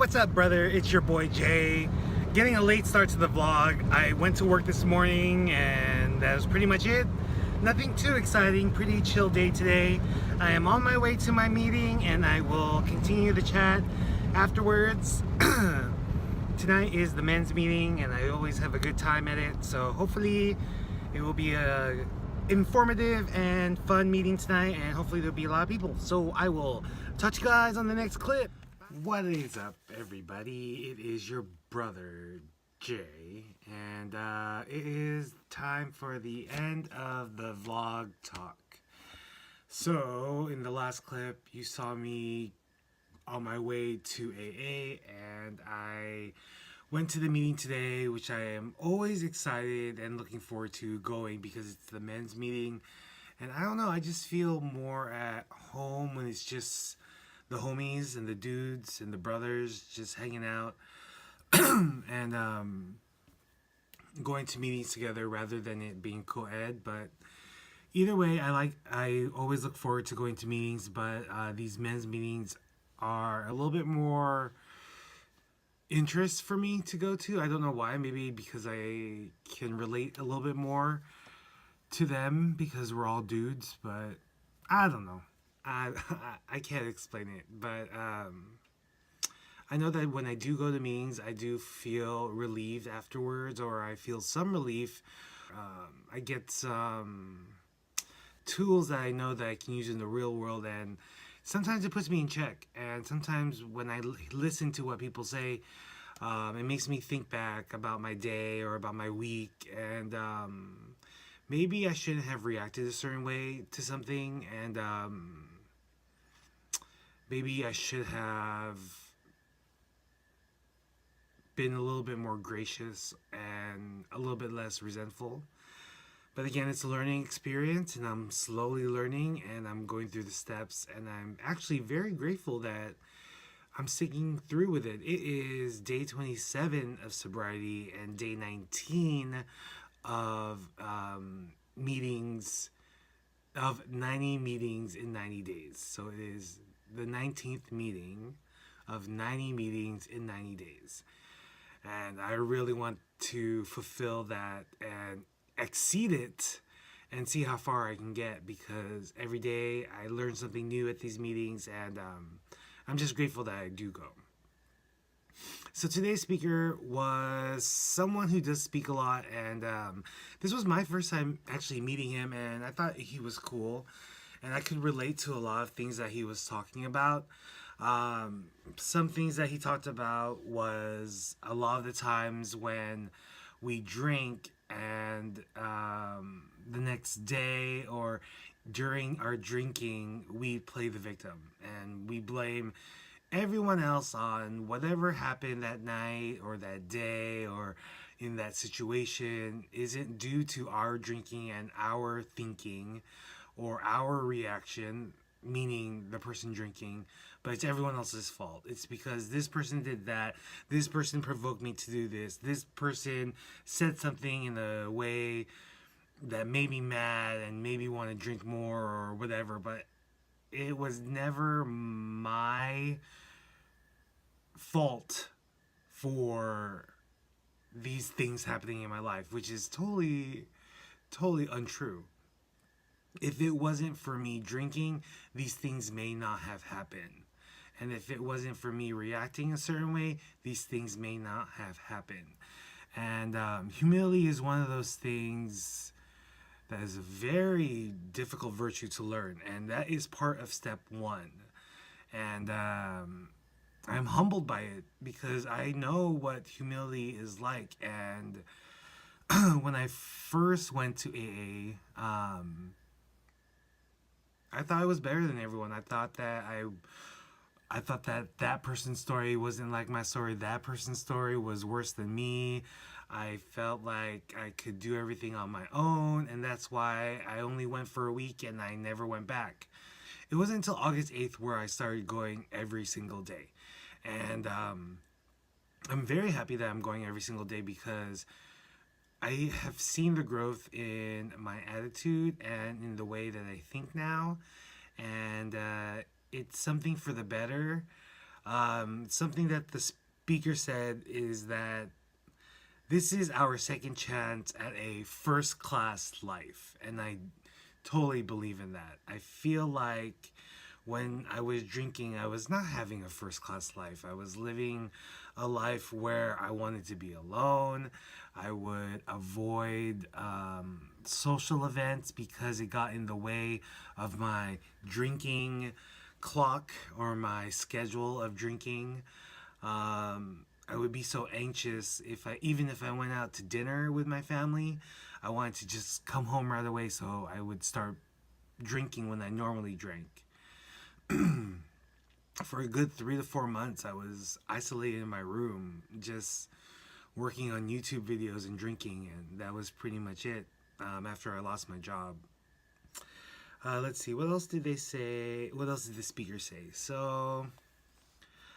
what's up, brother? It's your boy Jay. Getting a late start to the vlog. I went to work this morning and that was pretty much it. Nothing too exciting, pretty chill day today. I am on my way to my meeting and I will continue the chat afterwards. Tonight is the men's meeting and I always have a good time at it, so hopefully it will be a informative and fun meeting tonight, and hopefully there'll be a lot of people. So I will touch you guys on the next clip. What is up, everybody? It is your brother Jay, and it is time for the end of the vlog talk. So in the last clip you saw me on my way to AA, and I went to the meeting today, which I am always excited and looking forward to going because it's the men's meeting. And I don't know, I just feel more at home when it's just the homies and the dudes and the brothers just hanging out and going to meetings together rather than it being co-ed. But either way, I always look forward to going to meetings, but these men's meetings are a little bit more interest for me to go to. I don't know why, maybe because I can relate a little bit more to them because we're all dudes, but I don't know. I can't explain it, but I know that when I do go to meetings, I do feel relieved afterwards, or I feel some relief. I get some tools that I know that I can use in the real world, and sometimes it puts me in check. And sometimes when I listen to what people say, it makes me think back about my day or about my week, and maybe I shouldn't have reacted a certain way to something, and maybe I should have been a little bit more gracious and a little bit less resentful. But again, it's a learning experience, and I'm slowly learning, and I'm going through the steps, and I'm actually very grateful that I'm sticking through with it. It is day 27 of sobriety and day 19 of meetings, of 90 meetings in 90 days. So it is the 19th meeting of 90 meetings in 90 days. And I really want to fulfill that and exceed it and see how far I can get, because every day I learn something new at these meetings, and I'm just grateful that I do go. So today's speaker was someone who does speak a lot, and this was my first time actually meeting him, and I thought he was cool, and I could relate to a lot of things that he was talking about. Some things that he talked about was a lot of the times when we drink and the next day or during our drinking we play the victim and we blame everyone else on whatever happened that night or that day or in that situation isn't due to our drinking and our thinking or our reaction, meaning the person drinking, but it's everyone else's fault. It's because this person did that, this person provoked me to do this person said something in a way that made me mad and made me want to drink more or whatever, but it was never my fault for these things happening in my life, which is totally untrue. If it wasn't for me drinking, these things may not have happened. And if it wasn't for me reacting a certain way, these things may not have happened. And humility is one of those things that is a very difficult virtue to learn. And that is part of step one. And I'm humbled by it because I know what humility is like. And when I first went to AA, I thought I was better than everyone. I thought that that person's story wasn't like my story. That person's story was worse than me. I felt like I could do everything on my own, and that's why I only went for a week and I never went back. It wasn't until August 8th where I started going every single day. And I'm very happy that I'm going every single day because I have seen the growth in my attitude and in the way that I think now, and it's something for the better. Something that the speaker said is that this is our second chance at a first class life. And I totally believe in that. I feel like when I was drinking, I was not having a first class life. I was living a life where I wanted to be alone. I would avoid social events because it got in the way of my drinking clock or my schedule of drinking. I would be so anxious even if I went out to dinner with my family, I wanted to just come home right away, so I would start drinking when I normally drank. For a good 3 to 4 months, I was isolated in my room, just working on YouTube videos and drinking, and that was pretty much it. After I lost my job. Let's see, what else did they say? What else did the speaker say? So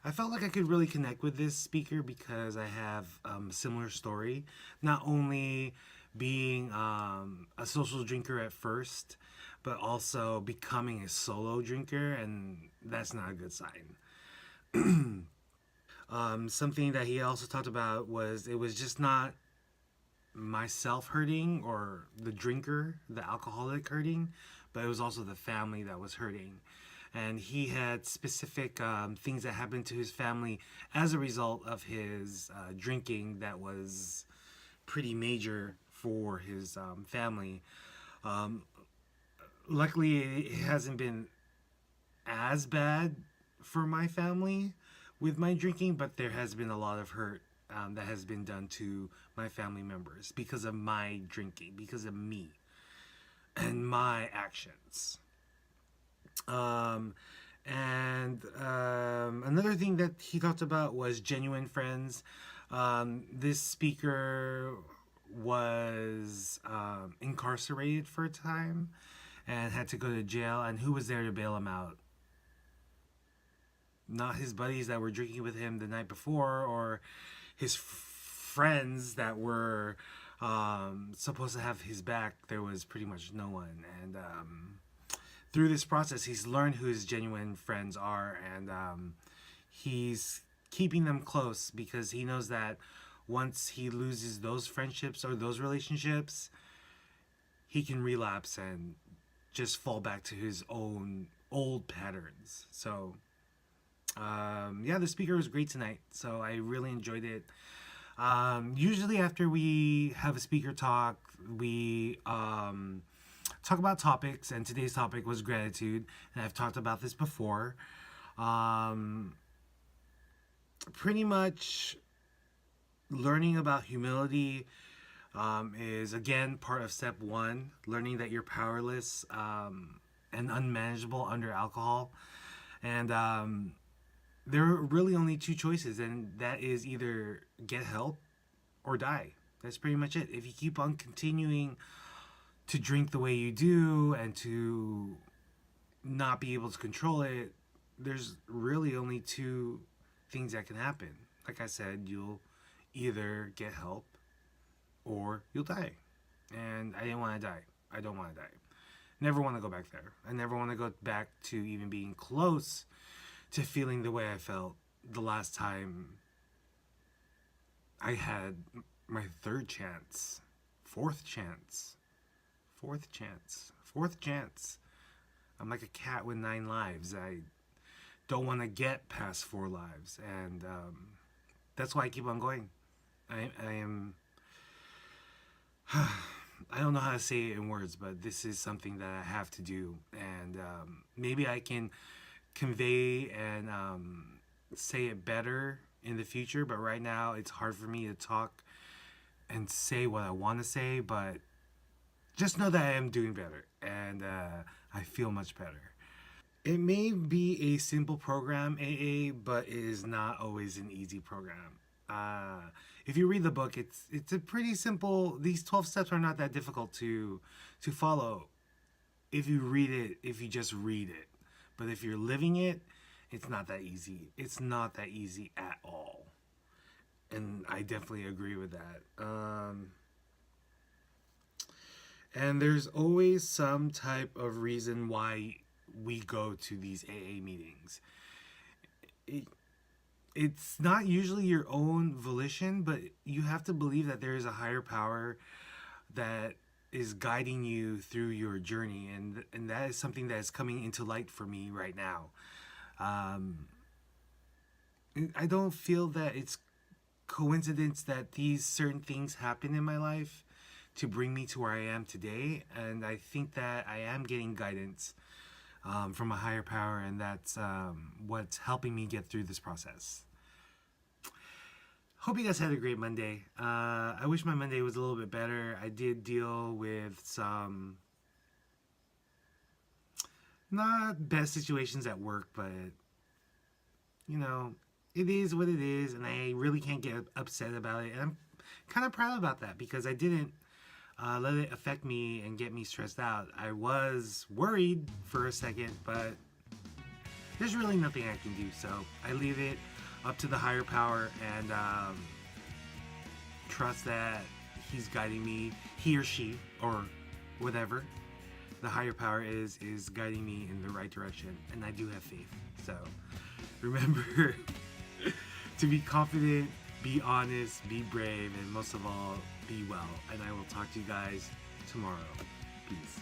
I felt like I could really connect with this speaker because I have a similar story. Not only being a social drinker at first, but also becoming a solo drinker, and that's not a good sign. Something that he also talked about was it was just not myself hurting or the drinker, the alcoholic hurting, but it was also the family that was hurting. And he had specific things that happened to his family as a result of his drinking that was pretty major for his family. Um, Luckily, it hasn't been as bad for my family with my drinking, but there has been a lot of hurt that has been done to my family members because of my drinking, because of me and my actions. Another thing that he talked about was genuine friends. This speaker was incarcerated for a time and had to go to jail, and who was there to bail him out? Not his buddies that were drinking with him the night before, or his friends that were supposed to have his back. There was pretty much no one. And through this process, he's learned who his genuine friends are, and he's keeping them close because he knows that once he loses those friendships or those relationships, he can relapse and just fall back to his own old patterns. So yeah, the speaker was great tonight, so I really enjoyed it. Usually after we have a speaker talk, we talk about topics, and today's topic was gratitude, and I've talked about this before. Pretty much learning about humility is again part of step one, learning that you're powerless and unmanageable under alcohol. And there are really only two choices, and that is either get help or die. That's pretty much it. If you keep on continuing to drink the way you do and to not be able to control it, there's really only two things that can happen. Like I said, you'll either get help or you'll die. And I didn't want to die. I don't want to die. Never want to go back there. I never want to go back to even being close to feeling the way I felt the last time I had my third chance, fourth chance. I'm like a cat with 9 lives. I don't want to get past 4 lives, and that's why I keep on going. I am. I don't know how to say it in words, but this is something that I have to do, and maybe I can convey and say it better in the future, but right now it's hard for me to talk and say what I want to say, but just know that I am doing better, and I feel much better. It may be a simple program, AA, but it is not always an easy program. If you read the book, it's a pretty simple. These 12 steps are not that difficult to follow if you read it. If you just read it, but if you're living it, it's not that easy. It's not that easy at all, and I definitely agree with that. And there's always some type of reason why we go to these AA meetings. it's not usually your own volition, but you have to believe that there is a higher power that is guiding you through your journey, and that is something that is coming into light for me right now. Um, I don't feel that it's coincidence that these certain things happen in my life to bring me to where I am today, and I think that I am getting guidance from a higher power, and that's what's helping me get through this process. Hope you guys had a great Monday. I wish my Monday was a little bit better. I did deal with some not best situations at work, but you know, it is what it is, and I really can't get upset about it. And I'm kind of proud about that because I didn't let it affect me and get me stressed out. I was worried for a second, but there's really nothing I can do. So I leave it up to the higher power and trust that he's guiding me, he or she, or whatever the higher power is guiding me in the right direction. And I do have faith. So remember to be confident, be honest, be brave, and most of all, be well. And I will talk to you guys tomorrow. Peace.